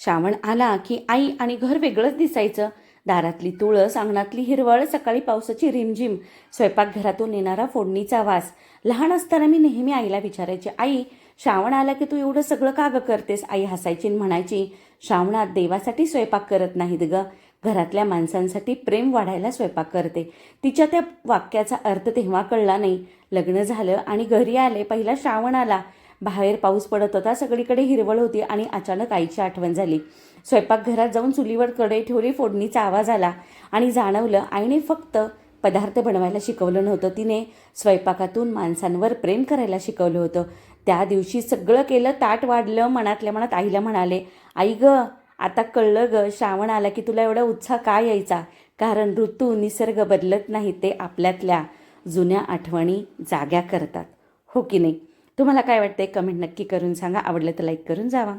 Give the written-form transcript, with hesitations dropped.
श्रावण आला की आई आणि घर वेगळंच दिसायचं. दारातली तुळस, अंगणातली हिरवळ, सकाळी पावसाची रिमझिम, स्वयंपाकघरातून येणारा फोडणीचा वास. लहान असताना मी नेहमी आईला विचारायचे, आई श्रावण आला की तू एवढं सगळं का गं करतेस? आई हसायची आणि म्हणायची, श्रावणात देवासाठी स्वयंपाक करत नाहीत गं, घरातल्या माणसांसाठी प्रेम वाढायला स्वयंपाक करते. तिच्या त्या वाक्याचा अर्थ तेव्हा कळला नाही. लग्न झालं आणि घरी आले, पहिला श्रावण आला. बाहेर पाऊस पडत होता, सगळीकडे हिरवळ होती आणि अचानक आईची आठवण झाली. स्वयंपाकघरात जाऊन चुलीवर कढई ठेवली, फोडणीचा आवाज आला आणि जाणवलं आईने फक्त पदार्थ बनवायला शिकवलं नव्हतं, तिने स्वयंपाकातून माणसांवर प्रेम करायला शिकवलं होतं. त्या दिवशी सगळं केलं, ताट वाढलं. मनातल्या मनात आईला म्हणाले, आई गं, आता कळलं गं, श्रावण आला की तुला एवढा उत्साह का यायचा? कारण ऋतू, निसर्ग बदलत नाही, ते आपल्यातल्या जुन्या आठवणी जाग्या करतात. हो की नाही? तुम्हाला काय वाटते? कमेंट नक्की करून सांगा. आवडलं तर लाईक करून जावा.